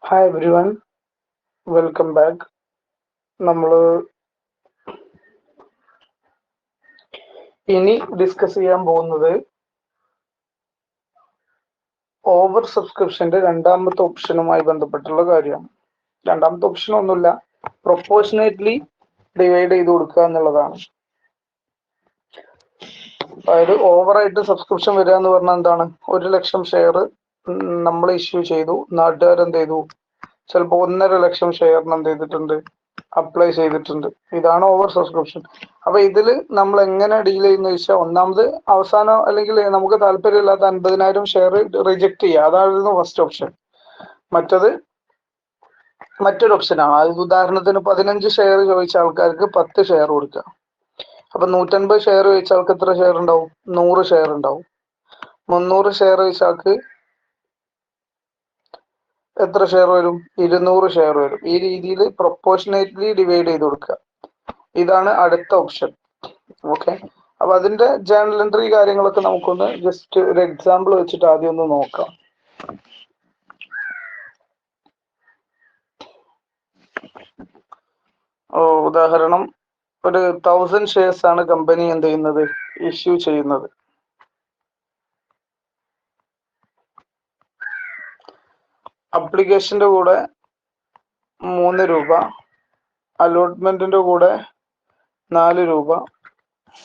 Hi every one, welcome back. നമ്മൾ ഇനി discuss ചെയ്യാൻ പോകുന്നത് ഓവർ സബ്സ്ക്രിപ്ഷന്റെ രണ്ടാമത്തെ ഓപ്ഷനുമായി ബന്ധപ്പെട്ടുള്ള കാര്യമാണ്. രണ്ടാമത്തെ ഓപ്ഷൻ ഒന്നുമില്ല, പ്രൊപ്പോർഷനേറ്റ്ലി ഡിവൈഡ് ചെയ്ത് കൊടുക്കുക എന്നുള്ളതാണ്. അതായത് ഓവറായിട്ട് സബ്സ്ക്രിപ്ഷൻ വരിക എന്ന് പറഞ്ഞാൽ എന്താണ്? 1,00,000 ഷെയർ നമ്മൾ ഇഷ്യൂ ചെയ്തു, നാട്ടുകാർ എന്ത് ചെയ്തു? ചിലപ്പോൾ 1,50,000 ഷെയറിന് എന്ത് ചെയ്തിട്ടുണ്ട്? അപ്ലൈ ചെയ്തിട്ടുണ്ട്. ഇതാണ് ഓവർ സബ്സ്ക്രിപ്ഷൻ. അപ്പൊ ഇതിൽ നമ്മൾ എങ്ങനെ ഡീൽ ചെയ്യുന്ന വെച്ചാൽ, ഒന്നാമത് അവസാനം അല്ലെങ്കിൽ നമുക്ക് താല്പര്യമില്ലാത്ത 50,000 ഷെയർ റിജക്ട് ചെയ്യുക, അതായിരുന്നു ഫസ്റ്റ് ഓപ്ഷൻ. മറ്റൊരു ഓപ്ഷനാണ്. അത് ഉദാഹരണത്തിന് 15 ഷെയർ ചോദിച്ച ആൾക്കാർക്ക് 10 ഷെയർ കൊടുക്കുക. അപ്പൊ 150 ഷെയർ ചോദിച്ച ആൾക്ക് എത്ര ഷെയർ ഉണ്ടാവും? 100 ഷെയർ ഉണ്ടാവും. 300 ഷെയർ ചോദിച്ച ആൾക്ക് എത്ര ഷെയർ വരും? 200 ഷെയർ വരും. ഈ രീതിയിൽ പ്രൊപ്പോർഷനേറ്റ്ലി ഡിവൈഡ് ചെയ്ത് കൊടുക്കുക. ഇതാണ് അടുത്ത ഓപ്ഷൻ. ഓക്കെ, അപ്പൊ അതിന്റെ ജേണൽ എൻട്രി കാര്യങ്ങളൊക്കെ നമുക്കൊന്ന് ജസ്റ്റ് ഒരു എക്സാമ്പിൾ വെച്ചിട്ട് ആദ്യം ഒന്ന് നോക്കാം. ഉദാഹരണം, ഒരു 1000 ഷെയർസ് ആണ് കമ്പനി എന്ത് ചെയ്യുന്നത്? ഇഷ്യൂ ചെയ്യുന്നത്. അപ്ലിക്കേഷന്റെ കൂടെ 3 രൂപ, അലോട്ട്മെന്റിന്റെ കൂടെ 4 രൂപ,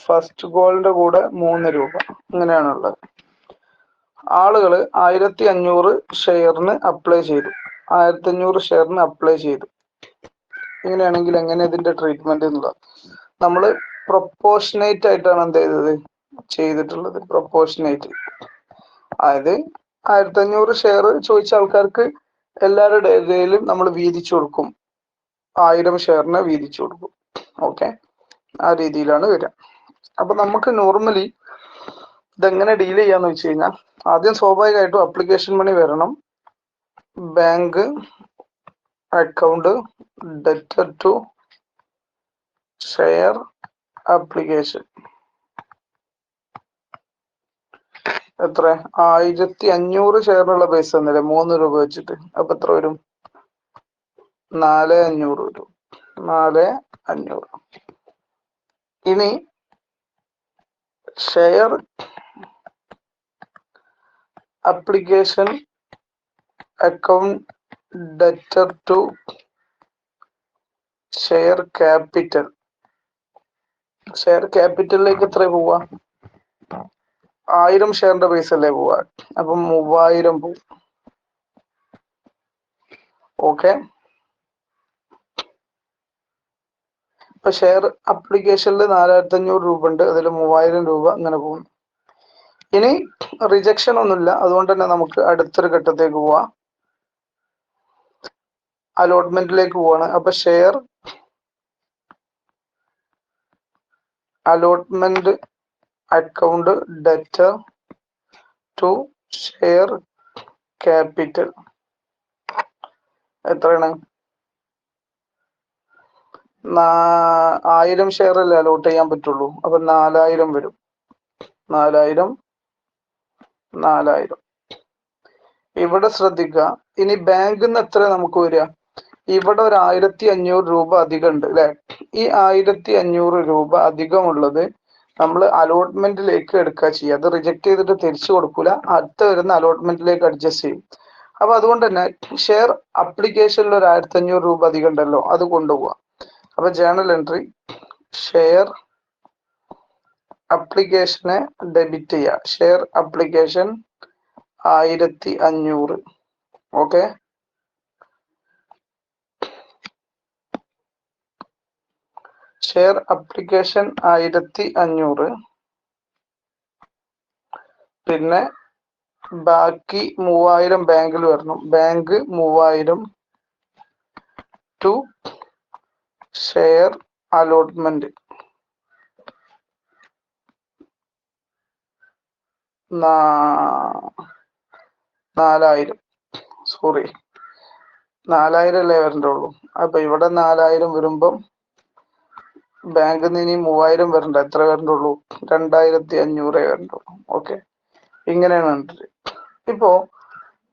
ഫസ്റ്റ് കോളിന്റെ കൂടെ 3 രൂപ, ഇങ്ങനെയാണുള്ളത്. ആളുകൾ 1500 ഷെയറിന് അപ്ലൈ ചെയ്തു. 1500 ഷെയറിന് അപ്ലൈ ചെയ്തു. ഇങ്ങനെയാണെങ്കിൽ എങ്ങനെ ഇതിന്റെ ട്രീറ്റ്മെന്റ് എന്നുള്ളത് നമ്മൾ പ്രൊപ്പോർഷനേറ്റ് ആയിട്ടാണ് എന്ത് ചെയ്തിട്ടുള്ളത്? പ്രൊപ്പോർഷനേറ്റ്. അതായത് 1500 ഷെയർ ചോദിച്ച ആൾക്കാർക്ക് എല്ലാവരുടെ ഇടയിലും നമ്മൾ വീതിച്ചു കൊടുക്കും. 1000 ഷെയറിനെ വീതിച്ചു കൊടുക്കും. ഓക്കെ, ആ രീതിയിലാണ് വരിക. അപ്പൊ നമുക്ക് നോർമലി ഇതെങ്ങനെ ഡീൽ ചെയ്യാന്ന് വെച്ച് കഴിഞ്ഞാൽ, ആദ്യം സ്വാഭാവികമായിട്ടും അപ്ലിക്കേഷൻ മണി വരണം. Bank account, debtor to share application. എത്ര? 1500 ഷെയറിനുള്ള പൈസ തന്നില്ലേ? 3 രൂപ വെച്ചിട്ട്. അപ്പൊ എത്ര വരും? 4,500 വരും. 4,500. ഇനി share application account debtor to share capital. Share ക്യാപിറ്റലിലേക്ക് എത്ര പോവാ? 1000 ഷെയറിന്റെ പൈസ അല്ലേ പോവാ? അപ്പം 3000 പോവും. ഓക്കെ, ഇപ്പൊ ഷെയർ അപ്ലിക്കേഷനിൽ 4,500 രൂപ ഉണ്ട്, അതിൽ 3000 രൂപ ഇങ്ങനെ പോകുന്നു. ഇനി റിജക്ഷൻ ഒന്നുമില്ല, അതുകൊണ്ട് തന്നെ നമുക്ക് അടുത്തൊരു ഘട്ടത്തേക്ക് പോവാം. അലോട്ട്മെന്റിലേക്ക് പോവാണ്. അപ്പൊ share allotment account debtor to share capital. എത്രയാണ്? 1000 ഷെയർ അല്ലേ അലോട്ട് ചെയ്യാൻ പറ്റുള്ളൂ. അപ്പൊ 4000 വരും. 4000. ഇവിടെ ശ്രദ്ധിക്കുക, ഇനി ബാങ്കിൽ നിന്ന് എത്ര നമുക്ക് വരിക? ഇവിടെ ഒരു 1500 രൂപ അധികം ഉണ്ട് അല്ലെ? ഈ 1500 രൂപ അധികമുള്ളത് നമ്മൾ അലോട്ട്മെന്റിലേക്ക് എടുക്കുക ചെയ്യുക. അത് റിജക്ട് ചെയ്തിട്ട് തിരിച്ചു കൊടുക്കൂല, അടുത്ത വരുന്ന അലോട്ട്മെന്റിലേക്ക് അഡ്ജസ്റ്റ് ചെയ്യും. അപ്പൊ അതുകൊണ്ട് തന്നെ ഷെയർ അപ്ലിക്കേഷനിൽ ഒരു 1500 രൂപ അധികം ഉണ്ടല്ലോ, അത് കൊണ്ടുപോവാം. അപ്പൊ ജേണൽ എൻട്രി, ഷെയർ അപ്ലിക്കേഷനെ ഡെബിറ്റ് ചെയ്യുക. Share application 1500. Okay, share application 1500. പിന്നെ ബാക്കി 3000 ബാങ്കിൽ വരണം. Bank 3000 to share allotment 4000. Sorry, 4000 അല്ലേ വരണ്ടുള്ളൂ. അപ്പൊ ഇവിടെ 4000 വരുമ്പം ബാങ്കിൽ നിന്ന് ഇനി 3000 വരണ്ട. എത്ര വരണ്ടുള്ളൂ? 2500 വരണ്ടുള്ളൂ. ഓക്കെ, ഇങ്ങനെയാണ്. ഇപ്പോ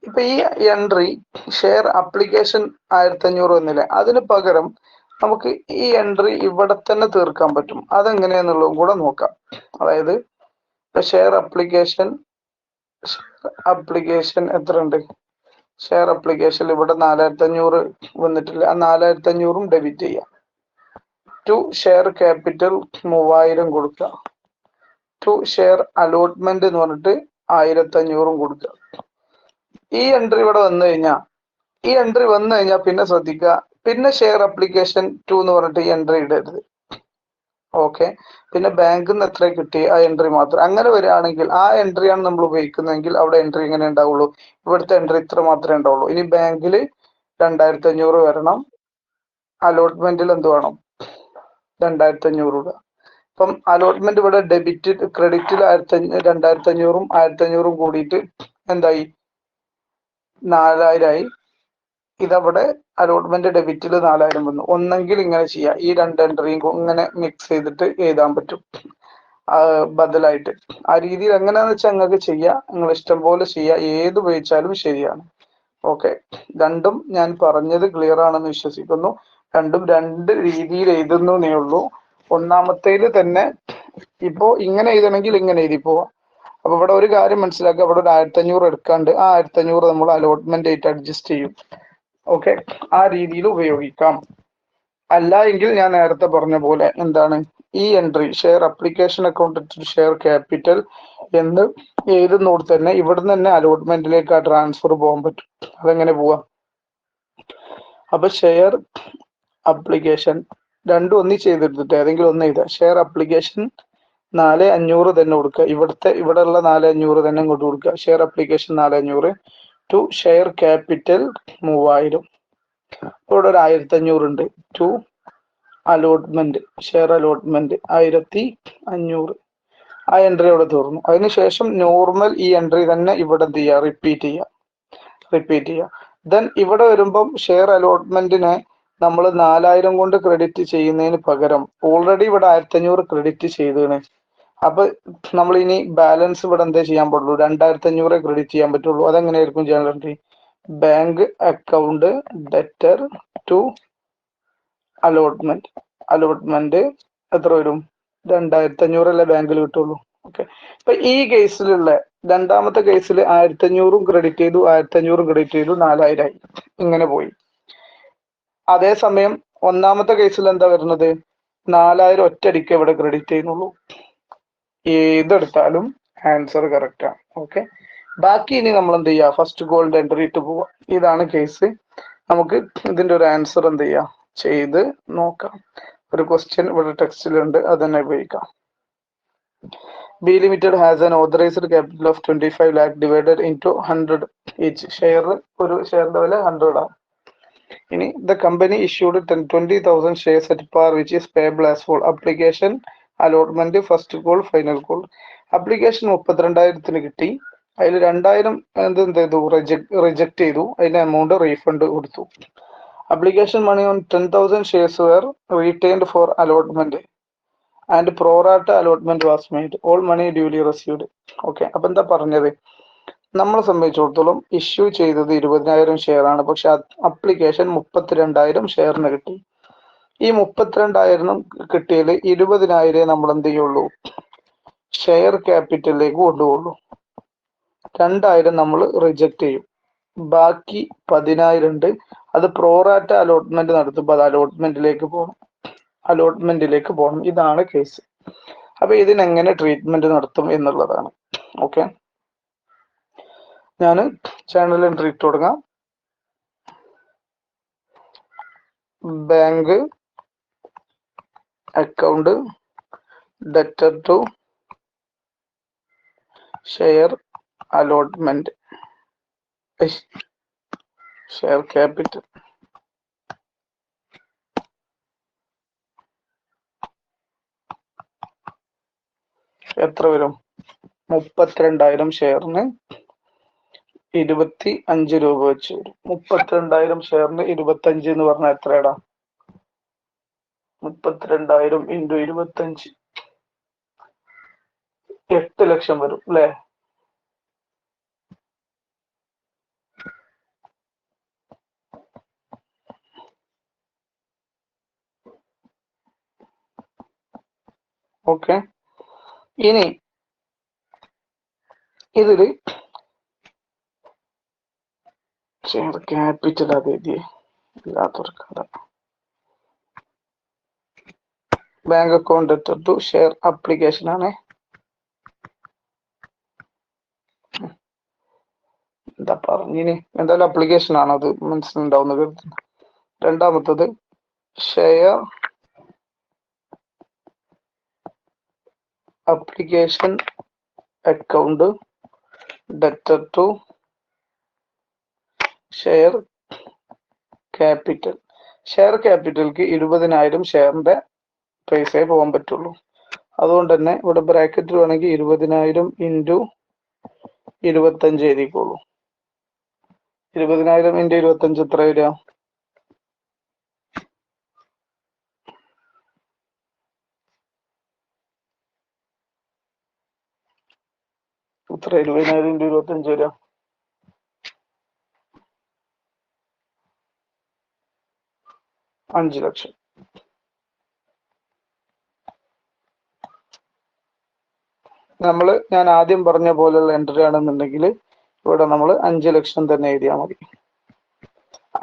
ഇപ്പൊ ഈ എൻട്രി ഷെയർ അപ്ലിക്കേഷൻ 1500 എന്നില്ലേ, അതിന് പകരം നമുക്ക് ഈ എൻട്രി ഇവിടെ തന്നെ തീർക്കാൻ പറ്റും. അതെങ്ങനെയാന്നുള്ളതും കൂടെ നോക്കാം. അതായത് ഷെയർ അപ്ലിക്കേഷൻ എത്ര ഉണ്ട്? ഷെയർ അപ്ലിക്കേഷൻ ഇവിടെ 4500 വന്നിട്ടില്ല. ആ 4500 ഡെബിറ്റ് ചെയ്യാം. ടു ഷെയർ ക്യാപിറ്റൽ 3000 കൊടുക്കുക. ടു ഷെയർ അലോട്ട്മെന്റ് എന്ന് പറഞ്ഞിട്ട് 1500 കൊടുക്കുക. ഈ എൻട്രി ഇവിടെ വന്നു കഴിഞ്ഞാൽ പിന്നെ ശ്രദ്ധിക്കുക, പിന്നെ ഷെയർ അപ്ലിക്കേഷൻ 2 എന്ന് പറഞ്ഞിട്ട് ഈ എൻട്രി ഇടരുത്. ഓക്കെ, പിന്നെ ബാങ്കിൽ നിന്ന് എത്ര കിട്ടി ആ എൻട്രി മാത്രം. അങ്ങനെ വരികയാണെങ്കിൽ ആ എൻട്രിയാണ് നമ്മൾ ഉപയോഗിക്കുന്നതെങ്കിൽ അവിടെ എൻട്രി ഇങ്ങനെ ഉണ്ടാവുള്ളൂ. ഇവിടുത്തെ എൻട്രി ഇത്ര മാത്രമേ ഉണ്ടാവുള്ളൂ. ഇനി ബാങ്കിൽ 2500 വരണം, അലോട്ട്മെന്റിൽ എന്ത് വേണം? 2500 ഇടുക. അപ്പം അലോട്ട്മെന്റ് ഇവിടെ ക്രെഡിറ്റിൽ 2500 1500 കൂടിയിട്ട് എന്തായി? 4000 ആയി. ഇതവിടെ അലോട്ട്മെന്റ് ഡെബിറ്റിൽ 4000 വന്നു. ഒന്നെങ്കിൽ ഇങ്ങനെ ചെയ്യാം, ഈ രണ്ട് എൻട്രിയും ഇങ്ങനെ മിക്സ് ചെയ്തിട്ട് എഴുതാൻ പറ്റും ബദലായിട്ട്. ആ രീതിയിൽ എങ്ങനെയാന്ന് വെച്ചാൽ നിങ്ങൾക്ക് ചെയ്യാം, നിങ്ങൾ ഇഷ്ടം പോലെ ചെയ്യാം, ഏത് ഉപയോഗിച്ചാലും ശരിയാണ്. ഓക്കെ, രണ്ടും ഞാൻ പറഞ്ഞത് ക്ലിയർ ആണെന്ന് വിശ്വസിക്കുന്നു. രണ്ടും രണ്ട് രീതിയിൽ എഴുതുന്നേ ഉള്ളൂ. ഒന്നാമത്തേല് തന്നെ ഇപ്പോ ഇങ്ങനെ എഴുതണമെങ്കിൽ ഇങ്ങനെ എഴുതി പോവാം. അപ്പൊ ഇവിടെ ഒരു കാര്യം മനസ്സിലാക്കുക, ഇവിടെ ഒരു 1500 എടുക്കാണ്ട് ആ 1500 നമ്മൾ അലോട്ട്മെന്റ് ആയിട്ട് അഡ്ജസ്റ്റ് ചെയ്യും. ഓക്കെ, ആ രീതിയിൽ ഉപയോഗിക്കാം. അല്ല എങ്കിൽ ഞാൻ നേരത്തെ പറഞ്ഞ പോലെ എന്താണ്, ഈ entry share application account share capital എന്ന് എഴുതുന്നോട് തന്നെ ഇവിടുന്ന് തന്നെ അലോട്ട്മെന്റിലേക്ക് ആ ട്രാൻസ്ഫർ പോകാൻ പറ്റും. അതെങ്ങനെ പോവാം? അപ്പൊ ഷെയർ അപ്ലിക്കേഷൻ രണ്ടും ഒന്നിച്ച് ചെയ്തെടുത്തിട്ട് ഏതെങ്കിലും ഒന്ന് എഴുതുക. ഷെയർ അപ്ലിക്കേഷൻ 4500 തന്നെ കൊടുക്കുക. ഇവിടെ ഉള്ള 4500 തന്നെ ഇങ്ങോട്ട് കൊടുക്കുക. Share application 4500 to share capital 3000. ഇവിടെ ഒരു 1500 ഉണ്ട്. To allotment share allotment 1500. ആ എൻട്രി അവിടെ തീർന്നു. അതിനുശേഷം നോർമൽ ഈ എൻട്രി തന്നെ ഇവിടെ എന്ത് ചെയ്യുക? റിപ്പീറ്റ് ചെയ്യുക. ദെൻ ഇവിടെ വരുമ്പം ഷെയർ അലോട്ട്മെന്റിനെ നമ്മൾ 4000 കൊണ്ട് ക്രെഡിറ്റ് ചെയ്യുന്നതിന് പകരം ഓൾറെഡി ഇവിടെ 1500 ക്രെഡിറ്റ് ചെയ്തതാണ്. അപ്പൊ നമ്മൾ ഇനി ബാലൻസ് ഇവിടെ എന്താ ചെയ്യാൻ പാടുള്ളൂ? 2500 ക്രെഡിറ്റ് ചെയ്യാൻ പറ്റുള്ളൂ. അതെങ്ങനെയായിരിക്കും general entry? Bank account debtor to allotment എത്ര വരും? 2500 അല്ലേ ബാങ്കിൽ കിട്ടുള്ളൂ. ഓക്കെ, ഇപ്പൊ ഈ കേസിലുള്ള രണ്ടാമത്തെ കേസിൽ 1500 ക്രെഡിറ്റ് ചെയ്തു, 1500 ക്രെഡിറ്റ് ചെയ്തു, 4000 ആയി. ഇങ്ങനെ പോയി. അതേസമയം ഒന്നാമത്തെ കേസിൽ എന്താ വരുന്നത്? 4000 ഒറ്റയടിക്ക് ഇവിടെ ക്രെഡിറ്റ് ചെയ്യുന്നുള്ളൂ. ഏതെടുത്താലും ആൻസർ കറക്റ്റ് ആണ്. ഓക്കെ, ബാക്കി ഇനി നമ്മൾ എന്ത് ചെയ്യുക? ഫസ്റ്റ് ഗോൾഡ് എൻട്രി ഇട്ട് പോവുക. ഇതാണ് കേസ്. നമുക്ക് ഇതിന്റെ ഒരു ആൻസർ എന്ത് ചെയ്യാം? ചെയ്ത് നോക്കാം. ഒരു ക്വസ്റ്റ്യൻ ഇവിടെ ടെക്സ്റ്റിലുണ്ട്, അത് തന്നെ ഉപയോഗിക്കാം. B limited has an authorized capital of 25 lakh divided into 100 each. ഒരു ഷെയറിന്റെ വില 100 ആണ്. ഇനി the company issued 20,000 shares at par which is payable as follows. Application allotment first call final call. Application 32,000 കിട്ടി. അതിൽ 2000 എന്ത് ചെയ്തു? റിജക്ട് ചെയ്തു. അതിന്റെ എമൗണ്ട് റീഫണ്ട് കൊടുത്തു. Application money on 10,000 shares were retained for allotment and pro rata allotment was made. All money duly received. Okay, അപ്പൊ എന്താ പറഞ്ഞത്? നമ്മളെ സംബന്ധിച്ചിടത്തോളം ഇഷ്യൂ ചെയ്തത് 20,000 ഷെയർ ആണ്, പക്ഷെ അപ്ലിക്കേഷൻ 32,000 ഷെയറിന് കിട്ടി. ഈ 32,000 കിട്ടിയതിൽ 20,000 നമ്മൾ എന്ത് ചെയ്യുള്ളൂ? ഷെയർ ക്യാപിറ്റലിലേക്ക് കൊണ്ടുപോകുള്ളൂ. 2,000 നമ്മൾ റിജക്ട് ചെയ്യും. ബാക്കി 10,000 ഉണ്ട്. അത് പ്രോറാറ്റ അലോട്ട്മെന്റ് നടത്തുമ്പോൾ അത് അലോട്ട്മെന്റിലേക്ക് പോകണം. ഇതാണ് കേസ്. അപ്പൊ ഇതിനെങ്ങനെ ട്രീറ്റ്മെന്റ് നടത്തും എന്നുള്ളതാണ്. ഓക്കെ, ഞാൻ ചാനൽ എൻട്രി ഇട്ട് തുടങ്ങാം. Bank account debtor to share allotment share capital. എത്ര വരും? 32,000 ഷെയറിന് 25 രൂപ വെച്ച് വരും. 32,000 ഷെയറിന് 25 എന്ന് പറഞ്ഞാൽ എത്രയാടാ? 32,000 ഇൻറ്റു 25 8 ലക്ഷം വരും അല്ലേ? ഓക്കെ, ഇനി ഇതില് ഷെയർ ക്യാപിറ്റൽ അത് എഴുതിയേ ഇല്ലാത്തൊരു കഥ. Bank account to share application ആണ്. എന്താ പറഞ്ഞിനി, എന്തായാലും അപ്ലിക്കേഷൻ ആണ്, അത് മനസ്സിലുണ്ടാവുന്ന കരുതുന്നു. രണ്ടാമത്തത് share application account debtor to share capital. Share ക്യാപിറ്റൽക്ക് 20,000 ഷെയറിന്റെ പൈസയെ പോകാൻ പറ്റുള്ളൂ. അതുകൊണ്ട് തന്നെ ഇവിടെ ബ്രാക്കറ്റിൽ വേണമെങ്കിൽ 20,000 ഇൻറ്റു 25 എഴുതിക്കോളൂ. 20,000 ഇൻറ്റു 25 എത്ര വരിക? എത്ര 20,000 ഇൻറ്റു 25 വരിക? 5 ലക്ഷം. ഞാൻ ആദ്യം പറഞ്ഞ പോലെയുള്ള എൻട്രി ആണെന്നുണ്ടെങ്കിൽ ഇവിടെ നമ്മൾ 5 ലക്ഷം തന്നെ എഴുതിയാൽ മതി.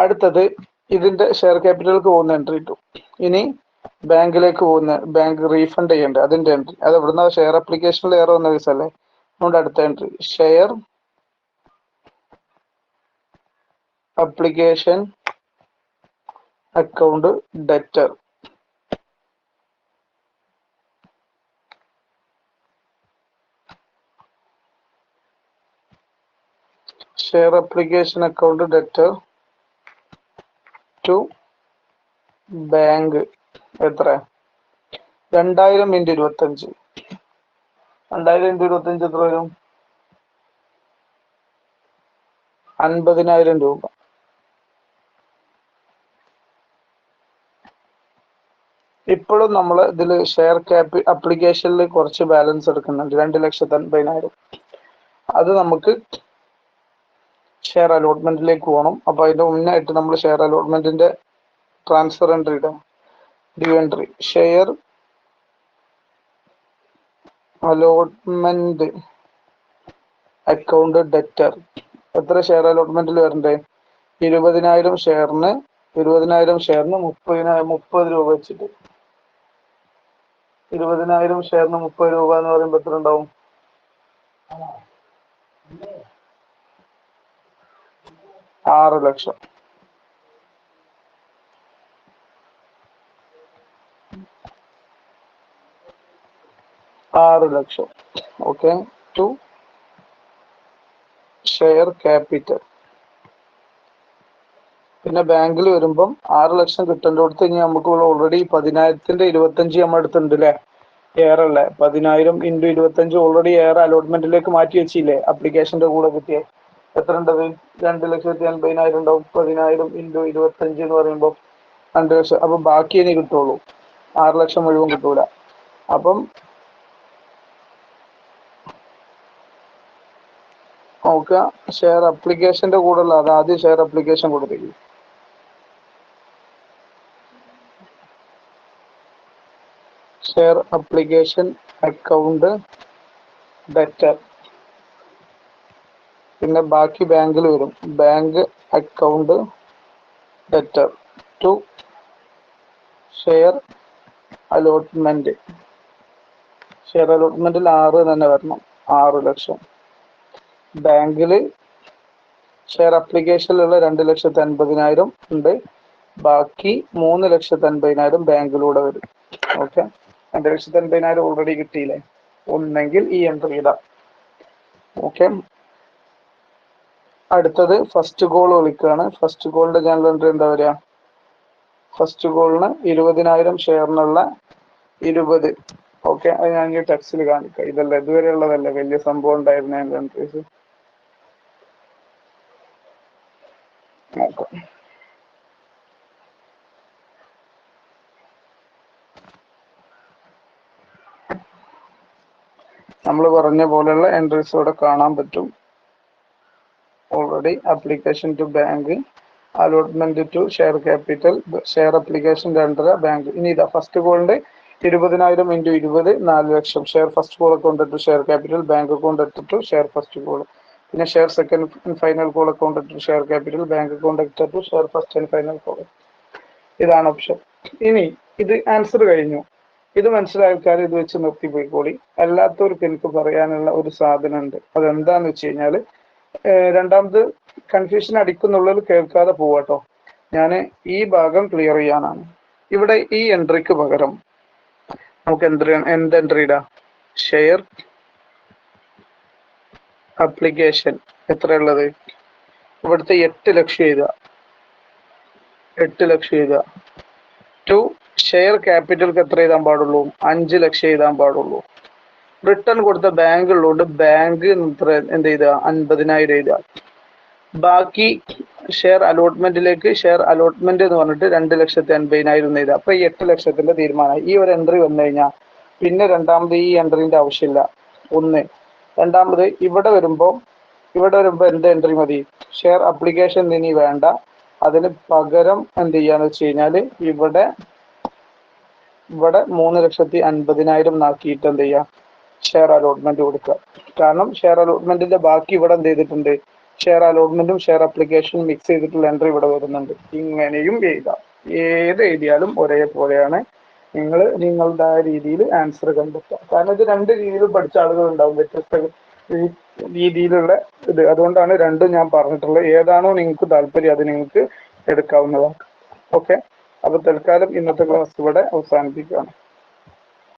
അടുത്തത് ഇതിന്റെ ഷെയർ ക്യാപിറ്റലിലേക്ക് പോകുന്ന എൻട്രി ഇട്ടു. ഇനി ബാങ്കിലേക്ക് പോകുന്ന, ബാങ്ക് റീഫണ്ട് ചെയ്യേണ്ടത് അതിന്റെ എൻട്രി. അത് ഇവിടുന്ന് ഷെയർ അപ്ലിക്കേഷനിൽ ഏറെ വന്ന പൈസ അല്ലേ. അതുകൊണ്ട് അടുത്ത entry share application account debtor. Share application account debtor to bank. എത്ര? 2000 ഇൻറ്റു 25. 2000 ഇൻറ്റു 25 എത്ര വരും? 50,000 രൂപ. ഇപ്പോഴും നമ്മൾ ഇതിൽ ഷെയർ അപ്ലിക്കേഷനിൽ കുറച്ച് ബാലൻസ് എടുക്കുന്നുണ്ട്, 2,80,000. അത് നമുക്ക് ഷെയർ അലോട്ട്മെന്റിലേക്ക് പോകണം. അപ്പൊ അതിന്റെ മുന്നായിട്ട് നമ്മൾ ഷെയർ അലോട്ട്മെന്റിന്റെ ട്രാൻസ്ഫർ എൻട്രി ഇടാം. Due entry share allotment account debtor. എത്ര ഷെയർ അലോട്ട്മെന്റിൽ വരണ്ടേ? 20,000 ഷെയറിന് 30 രൂപ വെച്ചിട്ട്. 20,000 ഷെയറിന് 30 രൂപ എന്ന് പറയുമ്പോൾ എത്ര ഉണ്ടാവും? 6 ലക്ഷം. Okay, to share capital. പിന്നെ ബാങ്കിൽ വരുമ്പം 6 ലക്ഷം കിട്ടേണ്ട കൊടുത്ത് ഇനി നമുക്ക് ഓൾറെഡി 10,000ന്റെ 25 നമ്മൾ എടുത്തിട്ടുണ്ട് അല്ലേ? ഏറല്ലേ 10,000 ഇൻറ്റു 25 ഓൾറെഡി ഏറെ അലോട്ട്മെന്റിലേക്ക് മാറ്റി വെച്ചില്ലേ അപ്ലിക്കേഷന്റെ കൂടെ കിട്ടിയ. എത്ര ഉണ്ടത്? 2,80,000 ഉണ്ടാവും. 10,000 ഇൻറ്റു 25 എന്ന് പറയുമ്പോൾ 2 ലക്ഷം. അപ്പൊ ബാക്കി ഇനി കിട്ടുള്ളൂ, 6 ലക്ഷം മുഴുവൻ കിട്ടൂല. അപ്പം നോക്കുക, ഷെയർ അപ്ലിക്കേഷന്റെ കൂടെ ഉള്ള അത് ആദ്യം ഷെയർ അപ്ലിക്കേഷൻ കൊടുത്തേക്ക്. Share application account debtor. പിന്നെ ബാക്കി ബാങ്കിൽ വരും, bank account debtor to share allotment. Share അലോട്ട്മെന്റിൽ 6 തന്നെ വരണം, 6 ലക്ഷം. ബാങ്കില് ഷെയർ അപ്ലിക്കേഷനിലുള്ള 2,80,000 ഉണ്ട്, ബാക്കി 3,80,000 ബാങ്കിലൂടെ വരും. ഓക്കെ, 2,80,000 ഓൾറെഡി കിട്ടിയില്ലേ? ഒന്നെങ്കിൽ ഈ എൻട്രി ഇടാം. ഓക്കെ, അടുത്തത് ഫസ്റ്റ് കോൾ വിളിക്കുകയാണ്. ഫസ്റ്റ് കോളിന്റെ ജനറൽ എൻട്രി എന്താ വരിക? ഫസ്റ്റ് കോളിന് 20,000 ഷെയറിനുള്ള 20. ഓക്കെ, അത് ഞാൻ ഈ ടെക്സ്റ്റിൽ കാണിക്കാം. ഇതല്ല ഇതുവരെ ഉള്ളതല്ലേ വലിയ സംഭവം ഉണ്ടായിരുന്ന എൻട്രീസ്. നോക്കാം. നമ്മൾ പറഞ്ഞ പോലെയുള്ള എൻട്രീസ് ഇവിടെ കാണാൻ പറ്റും. Already application to bank, allotment to share capital, share application 2.5 bank. ഇനി ഇതാ ഫസ്റ്റ് കോളിന്റെ 20,000 ഇൻറ്റു 20 4 ലക്ഷം. Share first call account to share capital, bank account to share first call. പിന്നെ share second final call account to share capital, bank account to share first and final call. ഇതാണ് option. ഇനി ഇത് answer കഴിഞ്ഞു. ഇത് മനസ്സിലായ ആൾക്കാർ ഇത് വെച്ച് നിർത്തിപ്പോയിക്കോളി. അല്ലാത്തവർക്ക് എനിക്ക് പറയാനുള്ള ഒരു സാധനം ഉണ്ട്. അതെന്താന്ന് വെച്ച് കഴിഞ്ഞാല് രണ്ടാമത് കൺഫ്യൂഷൻ അടിക്കുന്നുള്ളത് കേൾക്കാതെ പോവാട്ടോ. ഞാൻ ഈ ഭാഗം ക്ലിയർ ചെയ്യാനാണ്. ഇവിടെ ഈ എൻട്രിക്ക് പകരം നമുക്ക് എന്ത് എൻട്രി ഇടാം? ഷെയർ അപ്ലിക്കേഷൻ എത്രയുള്ളത്? ഇവിടുത്തെ 8 ലക്ഷം എഴുതുക. 8 ലക്ഷം എഴുതുക. ടു ഷെയർ ക്യാപിറ്റൽക്ക് എത്ര എഴുതാൻ പാടുള്ളൂ? 5 ലക്ഷം എഴുതാൻ പാടുള്ളൂ. റിട്ടേൺ കൊടുത്ത ബാങ്ക് ഉള്ളതുകൊണ്ട് ബാങ്ക് എന്ത് ചെയ്ത 50,000 എഴുതുക. ബാക്കി ഷെയർ അലോട്ട്മെന്റിലേക്ക് ഷെയർ അലോട്ട്മെന്റ് എന്ന് പറഞ്ഞിട്ട് 2,80,000 എഴുതുക. അപ്പൊ ഈ 8 ലക്ഷത്തിന്റെ തീരുമാനമായി. ഈ ഒരു എൻട്രി വന്നു കഴിഞ്ഞാൽ പിന്നെ രണ്ടാമത് ഈ എൻട്രീന്റെ ആവശ്യമില്ല. ഒന്ന്. രണ്ടാമത് ഇവിടെ വരുമ്പോൾ എന്ത് എൻട്രി മതി? ഷെയർ അപ്ലിക്കേഷൻ ഇനി വേണ്ട. അതിന് പകരം എന്ത് ചെയ്യാന്ന് വെച്ച് കഴിഞ്ഞാല് ഇവിടെ 3,50,000 നാക്കിയിട്ട് എന്ത് ചെയ്യുക? ഷെയർ അലോട്ട്മെന്റ് കൊടുക്കുക. കാരണം ഷെയർ അലോട്ട്മെന്റിന്റെ ബാക്കി ഇവിടെ എന്ത് ചെയ്തിട്ടുണ്ട്? ഷെയർ അലോട്ട്മെന്റും ഷെയർ അപ്ലിക്കേഷനും മിക്സ് ചെയ്തിട്ടുള്ള എൻട്രി ഇവിടെ വരുന്നുണ്ട്. ഇങ്ങനെയും എഴുതാം. ഏത് എഴുതിയാലും ഒരേപോലെയാണ്. നിങ്ങളുടേതായ രീതിയിൽ ആൻസർ കണ്ടെത്തുക. കാരണം ഇത് രണ്ട് രീതിയിൽ പഠിച്ച ആളുകൾ ഉണ്ടാവും, വ്യത്യസ്ത രീതിയിലുള്ള ഇത്. അതുകൊണ്ടാണ് രണ്ടും ഞാൻ പറഞ്ഞിട്ടുള്ളത്. ഏതാണോ നിങ്ങൾക്ക് താല്പര്യം അത് നിങ്ങൾക്ക് എടുക്കാവുന്നതാണ്. ഓക്കെ. അപ്പൊ തൽക്കാലം ഇന്നത്തെ ക്ലാസ് ഇവിടെ അവസാനിപ്പിക്കുകയാണ്.